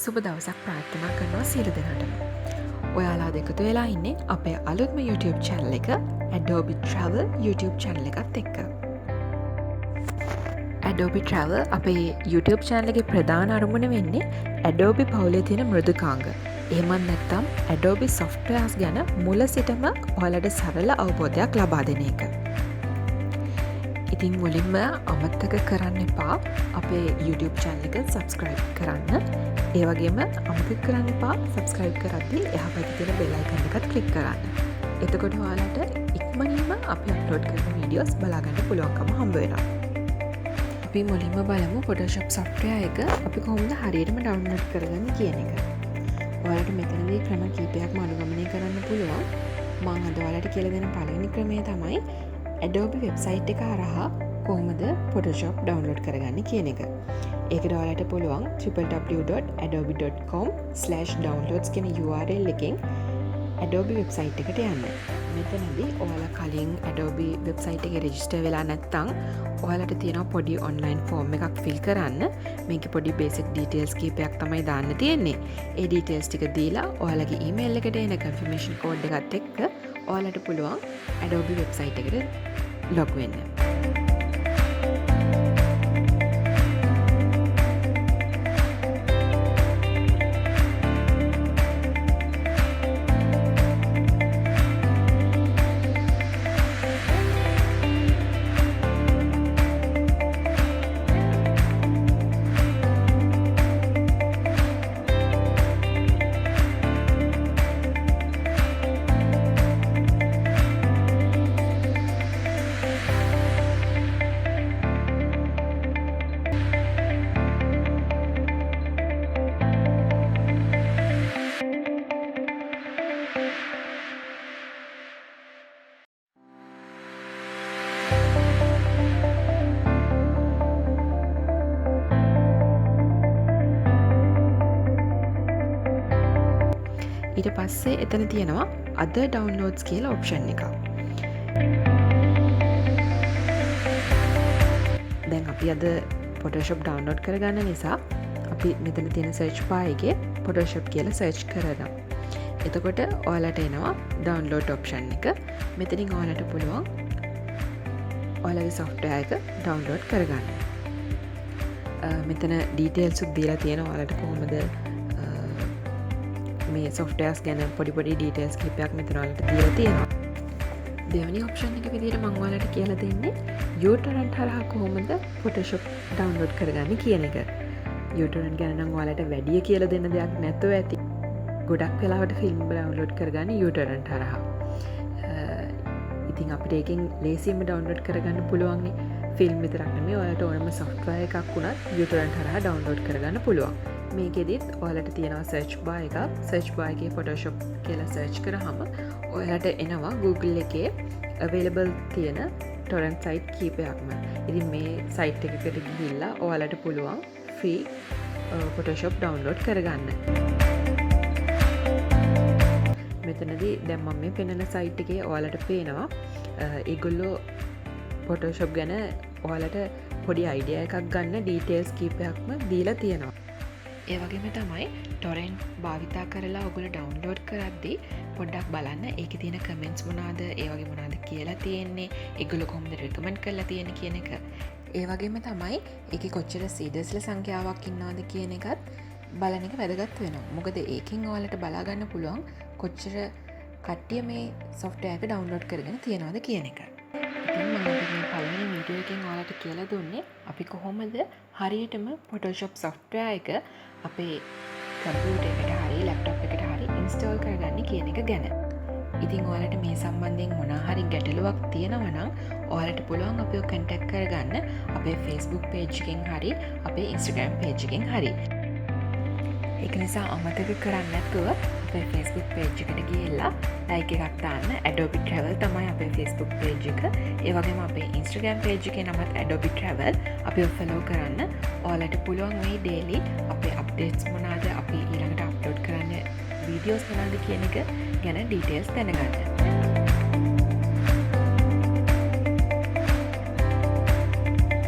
සුබ දවසක් ප්‍රාර්ථනා කරනවා සියලු දෙනාටම. ඔයාලා එකතු වෙලා ඉන්නේ අපේ අලුත්ම YouTube channel එක Adobe Travel YouTube channel එකත් එක්ක. Adobe Travel අපේ YouTube channel එකේ ප්‍රධාන අරමුණ වෙන්නේ Adobe පවුලේ තියෙන මෘදුකාංග. එහෙමත් නැත්නම් Adobe Softwares ගැන මුල සිටම ඔයාලට සරල අවබෝධයක් ලබා දෙන එක. ඉතින් මුලින්ම අමතක කරන්න එපා අපේ YouTube channel එක subscribe කරන්න. ඒ වගේම අමතක කරන්න එපා subscribe කරද්දී එහා පැත්තේ තියෙන bell icon එකත් click කරන්න. එතකොට ඔයාලට ඉක්මනින්ම අපි upload කරන videos බලා ගන්න පුළුවන්කම හම්බ වෙනවා. අපි මුලින්ම බලමු Photoshop software එක අපි කොහොමද හරියටම download කරගන්නේ කියන එක. ඔයාලට මෙතනදී ක්‍රම කීපයක්ම අනුගමනය කරන්න පුළුවන්. මම අද ඔයාලට කියලා දෙන පළවෙනි ක්‍රමය තමයි Adobe website එක හරහා කොහොමද Photoshop download කරගන්නේ කියන එක. ඒකට ඔයාලට පුළුවන් www.adobe.com/downloads කියන URL එකෙන් Adobe website එකට යන්න. මෙතනදී ඔයාලා කලින් Adobe website එකේ register වෙලා නැත්නම් ඔයාලට තියෙනවා පොඩි online form එකක් fill කරන්න. මේකේ පොඩි basic details කීපයක් තමයි දාන්න තියෙන්නේ. ඒ details ටික දීලා ඔයාලගේ email එකට එන confirmation code එකත් එක්ක ඔයාලට පුළුවන් Adobe website එකට log වෙන්න. ඊට පස්සේ එතන තියෙනවා other downloads කියලා option එක. දැන් අපි අද Photoshop download කරගන්න නිසා අපි මෙතන තියෙන search bar එකේ Photoshop කියලා search කරනවා. එතකොට ඔයාලට එනවා download option එක. මෙතනින් ඔයාලට පුළුවන් ඔයාලගේ software එක download කරගන්න. මෙතන details උත් දීලා තියෙනවා ඔයාලට කොහොමද මේ softwares ගැන පොඩි details කිහිපයක් මෙතන ඔයාලට දීලා තියෙනවා. දෙවෙනි option එක විදිහට මම ඔයාලට කියලා දෙන්නේ uTorrent හරහා කොහොමද Photoshop download කරගන්නේ කියන එක. uTorrent ගැන නම් ඔයාලට වැඩි කියලා දෙන්න දෙයක් නැතුව ඇති. ගොඩක් වෙලාවට film download කරගන්නේ uTorrent හරහා. ඉතින් අපිට ඒකෙන් ලේසියෙන්ම download කරගන්න පුළුවන් නේ. film විතරක් නෙමෙයි ඔයාලට ඕනම software එකක් වුණත් uTorrent හරහා download කරගන්න පුළුවන්. මේකෙදිත් ඔයාලට තියෙනවා search bar එකක්. search bar එකේ Photoshop කියලා search කරාම ඔයාලට එනවා Google එකේ available තියෙන torrent site කීපයක්ම. ඉතින් මේ site එකකට ගිහිල්ලා ඔයාලට පුළුවන් free Photoshop download කරගන්න. මෙතනදී දැන් මම මේ පෙන්නන site එකේ ඔයාලට පේනවා ඒගොල්ලෝ Photoshop ගැන ඔයාලට පොඩි idea එකක් ගන්න details කීපයක්ම දීලා තියෙනවා. ඒ වගේම තමයි torrent භාවිතා කරලා ඔයගොල්ලෝ download කරද්දී පොඩ්ඩක් බලන්න ඒකේ තියෙන comments මොනවාද, ඒ වගේ මොනවාද කියලා තියෙන්නේ, ඒගොල්ලෝ කොහොමද recommend කරලා තියෙන්නේ කියන එක. ඒ වගේම තමයි ඒකේ කොච්චර seedersලා සංඛ්‍යාවක් ඉන්නවද කියන එකත් බලන එක වැදගත් වෙනවා. මොකද ඒකෙන් ඔයාලට බලා ගන්න පුළුවන් කොච්චර කට්ටිය මේ software එක download කරගෙන තියනවද කියන එක. ඉතින් මම මේ පළවෙනි වීඩියෝ එකෙන් ඔයාලට කියලා දුන්නේ අපි කොහොමද හරියටම Photoshop software එක අපේ කම්පියුටර් එකට හරි ලැප්ටොප් එකට හරි ඉන්ස්ටෝල් කරගන්න කියන එක ගැන. ඉතින් ඔයාලට මේ සම්බන්ධයෙන් මොනවා හරි ගැටලුවක් තියෙනවා නම් ඔයාලට පුළුවන් අපිව contact කරගන්න අපේ Facebook page එකෙන් හරි අපේ Instagram page එකෙන් හරි. ඒක නිසා අමතක කරන්න නැතුව අපේ Facebook page එකට ගිහිල්ලා like එකක් දාන්න. Adobe Travel තමයි අපේ Facebook page එක. ඒ වගේම අපේ Instagram page එකේ නමත් Adobe Travel. අපිව follow කරන්න. ඔයාලට පුළුවන් මේ daily අපේ updates මොනවාද, අපි ඊළඟට upload කරන්න videos මොනවාද කියන එක ගැන details දැනගන්න.